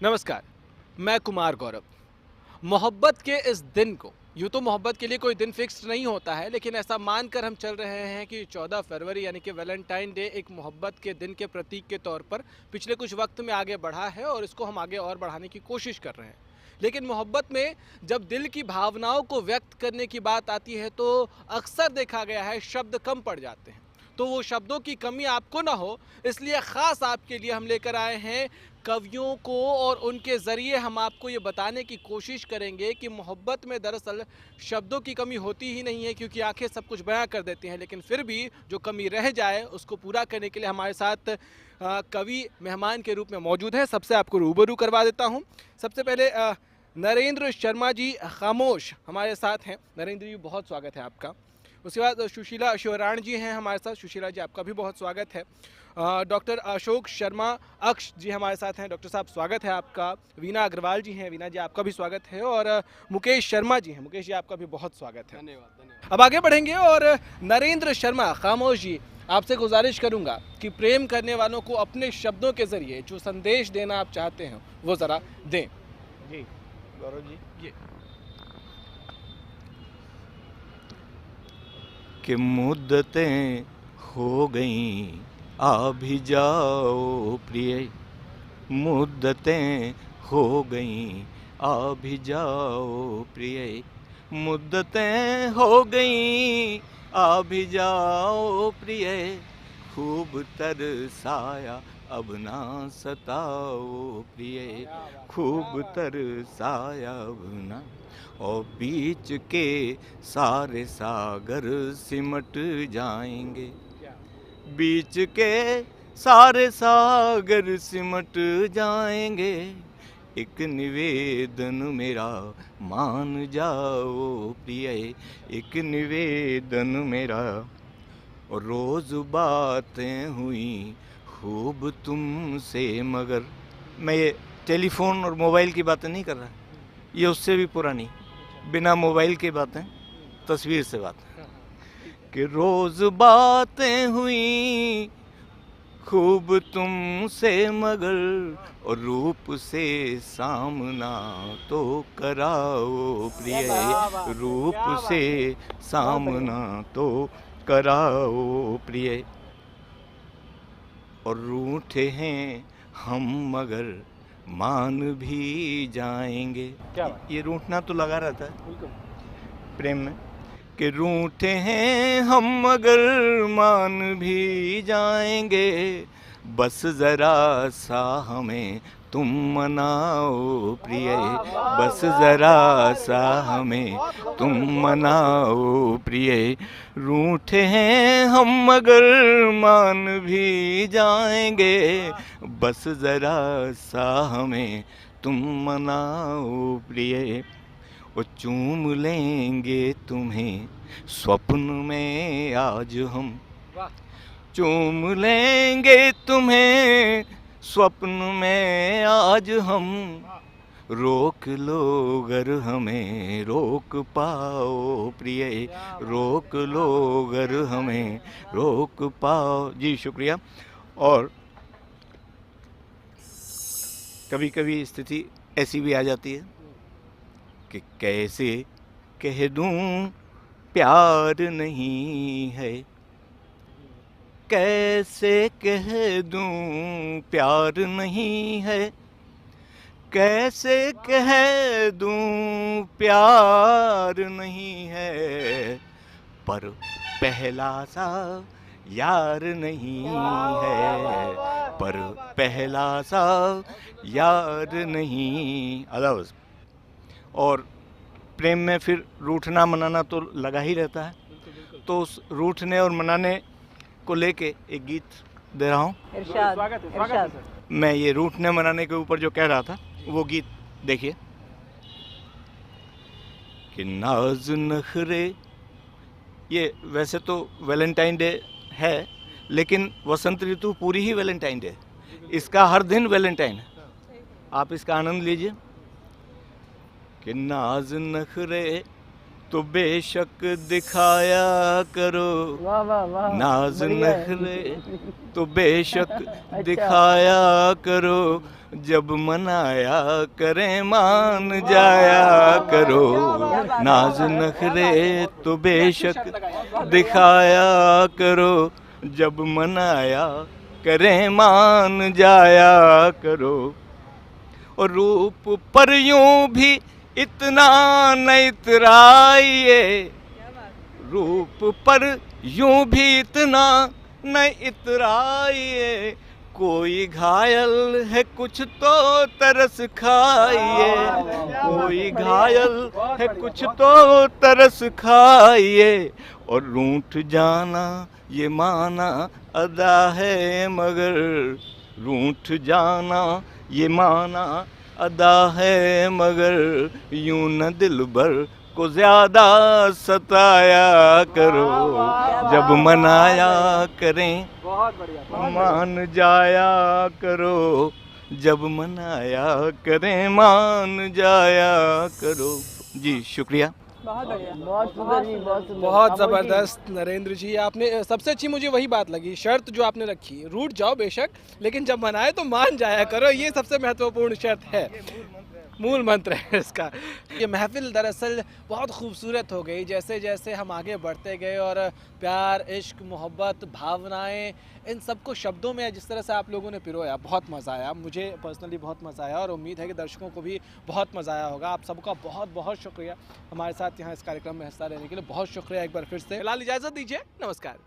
नमस्कार। मैं कुमार गौरव। मोहब्बत के इस दिन को यूँ तो मोहब्बत के लिए कोई दिन फिक्स्ड नहीं होता है, लेकिन ऐसा मानकर हम चल रहे हैं कि 14 फरवरी यानी कि वैलेंटाइन डे एक मोहब्बत के दिन के प्रतीक के तौर पर पिछले कुछ वक्त में आगे बढ़ा है और इसको हम आगे और बढ़ाने की कोशिश कर रहे हैं। लेकिन मोहब्बत में जब दिल की भावनाओं को व्यक्त करने की बात आती है तो अक्सर देखा गया है शब्द कम पड़ जाते हैं। तो वो शब्दों की कमी आपको ना हो, इसलिए ख़ास आपके लिए हम लेकर आए हैं कवियों को, और उनके ज़रिए हम आपको ये बताने की कोशिश करेंगे कि मोहब्बत में दरअसल शब्दों की कमी होती ही नहीं है, क्योंकि आंखें सब कुछ बयां कर देती हैं। लेकिन फिर भी जो कमी रह जाए उसको पूरा करने के लिए हमारे साथ कवि मेहमान के रूप में मौजूद हैं। सबसे आपको रूबरू करवा देता हूँ। सबसे पहले नरेंद्र शर्मा जी खामोश हमारे साथ हैं। नरेंद्र जी, बहुत स्वागत है आपका। उसके बाद सुशीला शिवराण जी हैं हमारे साथ। सुशीला जी, आपका भी बहुत स्वागत है। डॉक्टर अशोक शर्मा अक्ष जी हमारे साथ हैं। डॉक्टर साहब, स्वागत है आपका। वीना अग्रवाल जी हैं। वीना जी, आपका भी स्वागत है। और मुकेश शर्मा जी हैं। मुकेश जी, आपका भी बहुत स्वागत है। धन्यवाद धन्यवाद। अब आगे बढ़ेंगे और नरेंद्र शर्मा खामोश जी, आपसे गुजारिश करूंगा कि प्रेम करने वालों को अपने शब्दों के जरिए जो संदेश देना आप चाहते हैं वो ज़रा दें। जी गौरव जी, ये कि मुद्दतें हो गईं, आ भी जाओ प्रिय। मुद्दतें हो गईं, आ भी जाओ प्रिय। मुद्दतें हो गईं, आ भी जाओ प्रिय। खूब तरसाया अब ना सताओ प्रिय। खूब तरसाया अब ना। और बीच के सारे सागर सिमट जाएंगे। बीच के सारे सागर सिमट जाएंगे। एक निवेदन मेरा मान जाओ प्रिय। एक निवेदन मेरा। और रोज बातें हुई खूब तुमसे, मगर मैं ये टेलीफोन और मोबाइल की बातें नहीं कर रहा, ये उससे भी पुरानी, बिना मोबाइल की बातें, तस्वीर से बातें। कि रोज बातें हुई खूब तुमसे, मगर और रूप से सामना तो कराओ प्रिय। रूप से सामना तो कराओ प्रिय। और रूठे हैं हम मगर मान भी जाएंगे। क्या बात। ये रूठना तो लगा रहता है प्रेम में। कि रूठे हैं हम मगर मान भी जाएंगे। बस जरा सा हमें तुम मनाओ प्रिय। बस जरा सा हमें तुम मनाओ प्रिय। रूठे हैं हम मगर मान भी जाएंगे। बस जरा सा हमें तुम मनाओ प्रिय। वो चूम लेंगे तुम्हें स्वप्न में आज हम। वाह। चूम लेंगे तुम्हें स्वप्न में आज हम। रोक लो अगर हमें रोक पाओ प्रिय। रोक लो अगर हमें रोक पाओ। जी शुक्रिया। और कभी कभी स्थिति ऐसी भी आ जाती है कि कैसे कह दूं प्यार नहीं है। कैसे कह दूं प्यार नहीं है। कैसे कह दूं प्यार नहीं है। पर पहला सा यार नहीं है। पर पहला सा यार नहीं। अदर्स। और प्रेम में फिर रूठना मनाना तो लगा ही रहता है। तो उस रूठने और मनाने को लेके एक गीत दे रहा हूँ। इरशाद स्वागत है, स्वागत है इरशाद। सर। मैं ये रूठने मनाने के ऊपर जो कह रहा था वो गीत देखिए। कि नाज नखरे, ये वैसे तो वैलेंटाइन डे है, लेकिन वसंत ऋतु पूरी ही वैलेंटाइन डे है। इसका हर दिन वैलेंटाइन है। आप इसका आनंद लीजिए। कि नाज नखरे तो बेशक दिखाया करो वाह वाह वाह, नाज बढ़िया है। नखरे, तो बेशक दिखाया करो, जब मनाया करें मान जाया करो। नाज नखरे तो बेशक दिखाया करो, जब मनाया करें मान जाया करो। और रूप पर यूं भी इतना न इतराइए, रूप पर यूं भी इतना न इतराइए, कोई घायल है कुछ तो तरस खाइए, कोई घायल है कुछ तो तरस खाइए। और रूठ जाना ये माना अदा है मगर, रूठ जाना ये माना अदा है मगर, यूं न दिल भर को ज्यादा सताया करो, जब मनाया करें बहुत बढ़िया। मान जाया करो, जब मनाया करें मान जाया करो। जी शुक्रिया। बहुत बढ़िया, बहुत सुंदर जी, बहुत सुंदर। बहुत अमोल जी, ज़बरदस्त नरेंद्र जी, आपने सबसे अच्छी मुझे वही बात लगी, शर्त जो आपने रखी, रूठ जाओ बेशक लेकिन जब मनाए तो मान जाया करो, ये सबसे महत्वपूर्ण शर्त है, मूल मंत्र है इसका। ये महफिल दरअसल बहुत खूबसूरत हो गई जैसे जैसे हम आगे बढ़ते गए और प्यार, इश्क, मोहब्बत, भावनाएं, इन सबको शब्दों में जिस तरह से आप लोगों ने पिरोया, बहुत मज़ा आया। मुझे पर्सनली बहुत मज़ा आया और उम्मीद है कि दर्शकों को भी बहुत मज़ा आया होगा। आप सबका बहुत बहुत शुक्रिया हमारे साथ यहाँ इस कार्यक्रम में हिस्सा लेने के लिए, बहुत शुक्रिया एक बार फिर से। फिलहाल इजाज़त दीजिए, नमस्कार।